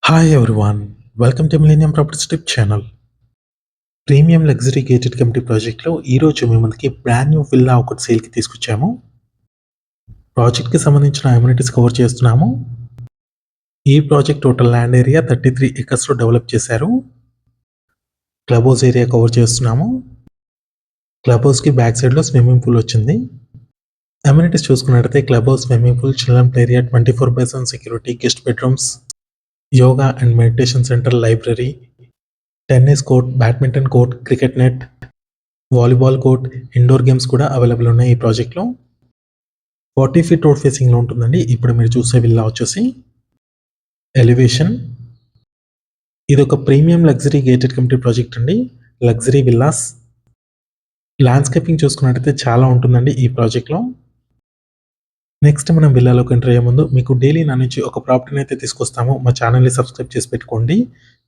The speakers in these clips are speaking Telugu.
Hi everyone, welcome to Millennium Properties Tip channel. Premium luxury gated community ప్రాజెక్ట్లో ఈరోజు మీ ముందుకి బ్రాండ్ న్యూ విల్లా ఒకటి సేల్కి తీసుకొచ్చాము. ప్రాజెక్ట్కి సంబంధించిన అమ్యూనిటీస్ కవర్ చేస్తున్నాము. ఈ ప్రాజెక్ట్ టోటల్ ల్యాండ్ ఏరియా 33 ఎకర్స్లో డెవలప్ చేశారు. క్లబ్ హౌస్ ఏరియా కవర్ చేస్తున్నాము. క్లబ్ హౌస్కి బ్యాక్ సైడ్లో స్విమ్మింగ్ పూల్ వచ్చింది. అమ్యూనిటీస్ చూసుకున్నట్టయితే club house, swimming pool, children play area, 24/7 security, guest bedrooms, yoga and meditation centre, library, tennis court, badminton court, cricket net, volleyball court, indoor games కూడా అవైలబుల్ ఉన్నాయి ఈ ప్రాజెక్ట్లో. 40 ఫీట్ రోడ్ ఫేసింగ్లో ఉంటుందండి. ఇప్పుడు మీరు చూసే విల్లా వచ్చేసి ఎలివేషన్. ఇది ఒక premium luxury gated community project అండి. Luxury villas. ల్యాండ్స్కేపింగ్ చూసుకున్నట్టయితే చాలా ఉంటుందండి ఈ ప్రాజెక్ట్లో. నెక్స్ట్ మనం విల్లాలోకి ఎంటర్ అయ్యే ముందు మీకు డైలీ నా నుంచి ఒక ప్రాపర్టీని అయితే తీసుకొస్తాము. మా ఛానల్ని సబ్స్క్రైబ్ చేసి పెట్టుకోండి.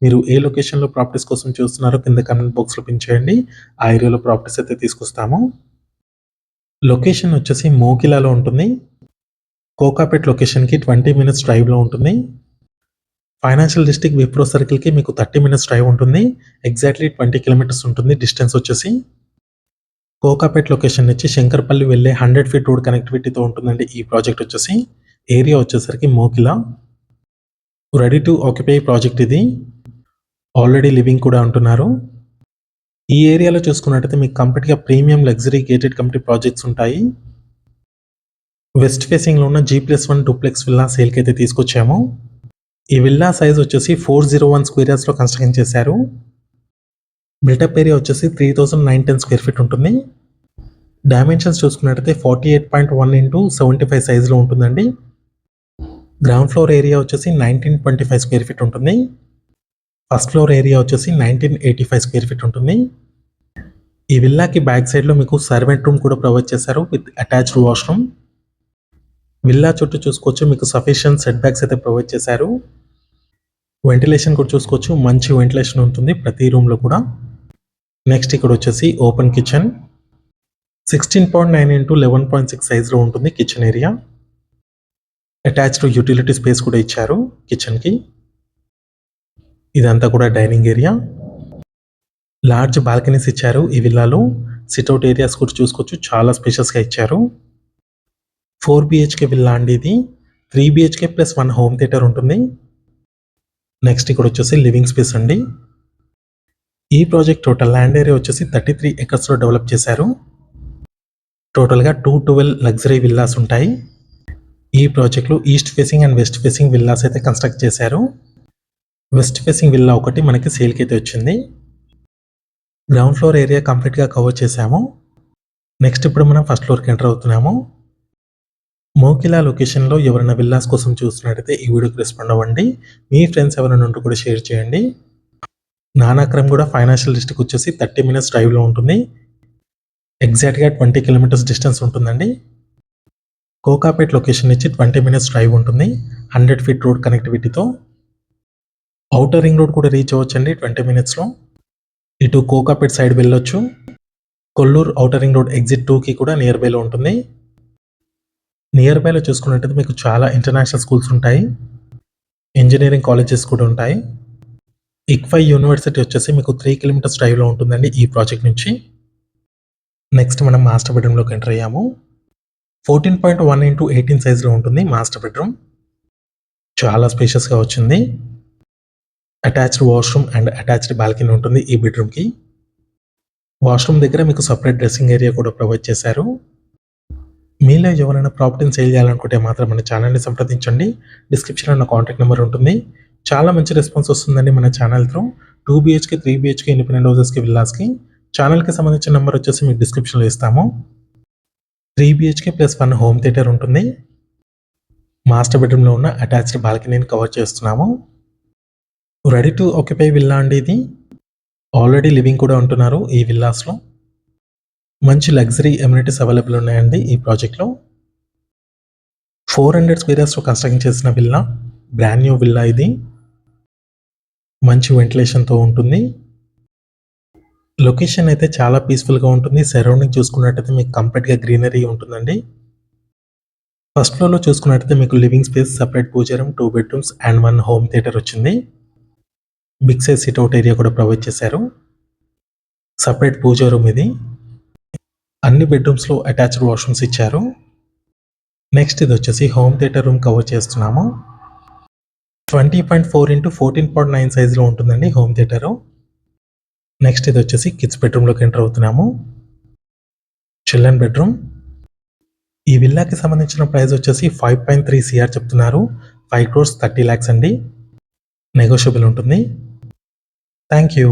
మీరు ఏ లొకేషన్లో ప్రాపర్టీస్ కోసం చూస్తున్నారో కింద కామెంట్ బాక్స్లో పిన్ చేయండి. ఆ ఏరియాలో ప్రాపర్టీస్ అయితే తీసుకొస్తాము. లొకేషన్ వచ్చేసి మోకిలాలో ఉంటుంది. కోకాపేట్ లొకేషన్కి 20 మినిట్స్ డ్రైవ్లో ఉంటుంది. ఫైనాన్షియల్ డిస్ట్రిక్ట్ విప్రో సర్కిల్కి మీకు 30 మినిట్స్ డ్రైవ్ ఉంటుంది. ఎగ్జాక్ట్లీ 20 కిలోమీటర్స్ ఉంటుంది డిస్టెన్స్ వచ్చేసి. కోకాపేట్ లొకేషన్ నుంచి శంకర్పల్లి వెళ్ళే 100 ఫీట్ రోడ్ కనెక్టివిటీతో ఉంటుందండి ఈ ప్రాజెక్ట్ వచ్చేసి. ఏరియా వచ్చేసరికి Mokila. Ready to occupy project ఇది. ఆల్రెడీ లివింగ్ కూడా ఉంటున్నారు. ఈ ఏరియాలో చూసుకున్నట్టయితే మీకు కంప్లీట్గా premium luxury gated community projects ఉంటాయి. వెస్ట్ ఫేసింగ్లో ఉన్న G+1 డూప్లెక్స్ విల్లా సేల్కి అయితే తీసుకొచ్చాము. ఈ విల్లా సైజ్ వచ్చేసి 401 స్క్వేర్ యార్డ్స్లో కన్స్ట్రక్షన్ చేశారు. బిల్టప్ ఏరియా వచ్చేసి 3910 స్క్వేర్ ఫీట్ ఉంటుంది. డైమెన్షన్స్ చూసుకున్నట్టయితే 48.1 ఇంటూ 75 సైజులో ఉంటుందండి. గ్రౌండ్ ఫ్లోర్ ఏరియా వచ్చేసి 1925 స్క్వేర్ ఫీట్ ఉంటుంది. ఫస్ట్ ఫ్లోర్ ఏరియా వచ్చేసి 1985 స్క్వేర్ ఫీట్ ఉంటుంది. ఈ విల్లాకి బ్యాక్ సైడ్లో మీకు సర్వెంట్ రూమ్ కూడా ప్రొవైడ్ చేశారు విత్ అటాచ్డ్ వాష్రూమ్. విల్లా చుట్టూ చూసుకోవచ్చు మీకు సఫిషియెంట్ సెట్ బ్యాక్స్ అయితే ప్రొవైడ్ చేశారు. వెంటిలేషన్ కూడా చూసుకోవచ్చు, మంచి వెంటిలేషన్ ఉంటుంది ప్రతి రూమ్లో కూడా. నెక్స్ట్ ఇక్కడ వచ్చేసి ఓపెన్ కిచెన్. 16.9 ఇంటూ 11.6 సైజ్లో ఉంటుంది kitchen area. Attached utility space కూడా ఇచ్చారు కిచెన్కి. ఇదంతా కూడా డైనింగ్ ఏరియా. లార్జ్ బాల్కనీస్ ఇచ్చారు ఈ విల్లాలో. సిట్అవుట్ ఏరియాస్ కూడా చూసుకోవచ్చు, చాలా స్పేషియస్గా ఇచ్చారు. 4 BHK విల్లా అండి ఇది. 3 BHK ప్లస్ 1 హోమ్ థియేటర్ ఉంటుంది. నెక్స్ట్ ఇక్కడ వచ్చేసి లివింగ్ స్పేస్ అండి. ఈ ప్రాజెక్ట్ టోటల్ ల్యాండ్ ఏరియా వచ్చేసి 33 ఎకర్స్లో డెవలప్ చేశారు. టోటల్గా 212 లగ్జరీ విల్లాస్ ఉంటాయి. ఈ ప్రాజెక్ట్లో east facing and west facing villas అయితే కన్స్ట్రక్ట్ చేశారు. వెస్ట్ ఫేసింగ్ విల్లా ఒకటి మనకి సేల్కి అయితే వచ్చింది. గ్రౌండ్ ఫ్లోర్ ఏరియా కంప్లీట్గా కవర్ చేశాము. నెక్స్ట్ ఇప్పుడు మనం ఫస్ట్ ఫ్లోర్కి ఎంటర్ అవుతున్నాము. మోకిలా లొకేషన్లో ఎవరైనా విల్లాస్ కోసం చూస్తున్నట్టయితే ఈ వీడియోకి రెస్పాండ్ అవ్వండి. మీ ఫ్రెండ్స్ ఎవరైనా ఉంటూ కూడా షేర్ చేయండి. నానాక్రమ్ కూడా ఫైనాన్షియల్ డిస్ట్రిక్ట్ వచ్చేసి 30 మినిట్స్ డ్రైవ్లో ఉంటుంది. ఎగ్జాక్ట్గా 20 కిలోమీటర్స్ డిస్టెన్స్ ఉంటుందండి. కోకాపేట్ లొకేషన్ నుంచి 20 మినిట్స్ డ్రైవ్ ఉంటుంది 100 ఫీట్ రోడ్ కనెక్టివిటీతో. ఔటర్ రింగ్ రోడ్ కూడా రీచ్ అవ్వచ్చండి 20 మినిట్స్లో. ఇటు కోకాపేట్ సైడ్ వెళ్ళొచ్చు. Kolluru outer ring road exit 2కి కూడా నియర్ బైలో ఉంటుంది. నియర్ బైలో చూసుకున్నట్టయితే మీకు చాలా ఇంటర్నేషనల్ స్కూల్స్ ఉంటాయి, ఇంజనీరింగ్ కాలేజెస్ కూడా ఉంటాయి. ICFI యూనివర్సిటీ వచ్చేసి మీకు 3 కిలోమీటర్స్ డ్రైవ్లో ఉంటుందండి ఈ ప్రాజెక్ట్ నుంచి. నెక్స్ట్ మనం మాస్టర్ బెడ్రూమ్లోకి ఎంటర్ అయ్యాము. 14.1 ఇంటూ 18 సైజ్లో ఉంటుంది మాస్టర్ బెడ్రూమ్. చాలా స్పేషియస్గా వచ్చింది. Attached washroom and attached balcony ఉంటుంది ఈ బెడ్రూమ్కి. వాష్రూమ్ దగ్గర మీకు సపరేట్ డ్రెస్సింగ్ ఏరియా కూడా ప్రొవైడ్ చేశారు. మీలో ఎవరైనా ప్రాపర్టీని సేల్ చేయాలనుకుంటే మాత్రం మన ఛానల్ని సంప్రదించండి. డిస్క్రిప్షన్లో నా కాంటాక్ట్ నెంబర్ ఉంటుంది. చాలా మంచి రెస్పాన్స్ వస్తుందండి మన channel through. 2 BHK 3 BHK independent హౌసెస్కి విల్లాస్కి. ఛానల్కి సంబంధించిన నెంబర్ వచ్చేసి మీకు డిస్క్రిప్షన్లో ఇస్తాము. 3 BHK ప్లస్ 1 హోమ్ థియేటర్ ఉంటుంది. మాస్టర్ బెడ్రూమ్లో ఉన్న అటాచ్డ్ బాల్కనీని కవర్ చేస్తున్నాము. రెడీ టు ఆక్యుపై విల్లా అండి ఇది. ఆల్రెడీ లివింగ్ కూడా ఉంటున్నారు ఈ విల్లాస్లో. మంచి లగ్జరీ ఎమ్యూనిటీస్ అవైలబుల్ ఉన్నాయండి ఈ ప్రాజెక్ట్లో. 400 స్క్వేర్ యార్డ్స్లో కన్స్ట్రక్షన్ చేసిన విల్లా, బ్రాండ్ న్యూ విల్లా ఇది. మంచి వెంటిలేషన్తో ఉంటుంది. లొకేషన్ అయితే చాలా పీస్ఫుల్గా ఉంటుంది. సరౌండింగ్ చూసుకున్నట్టయితే మీకు కంప్లీట్గా గ్రీనరీ ఉంటుందండి. ఫస్ట్ ఫ్లోర్‌లో చూసుకున్నట్టయితే మీకు living space, separate pooja room, 2 bedrooms and 1 home theatre వచ్చింది. బిగ్ సైజ్ సిట్అవుట్ ఏరియా కూడా ప్రొవైడ్ చేశారు. సెపరేట్ పూజ రూమ్ ఇది. అన్ని బెడ్‌రూమ్స్‌లో అటాచ్డ్ వాష్‌రూమ్స్ ఇచ్చారు. నెక్స్ట్ ఇదొచ్చేసి హోమ్ థియేటర్ రూమ్ కవర్ చేస్తున్నాము. 20.4 ఇంటూ 14.9 సైజ్‌లో ఉంటుందండి హోమ్ థియేటరు. నెక్స్ట్ ఇదొచ్చేసి కిడ్స్ బెడ్‌రూమ్‌లోకి ఎంటర్ అవుతున్నాము. Children bedroom. ఈ విల్లాకి సంబంధించిన ప్రైస్ వచ్చేసి 5.3 సీఆర్ చెప్తున్నారు. 5 crores 30 lakhs అండి. నెగోషియబుల్ ఉంటుంది. Thank you.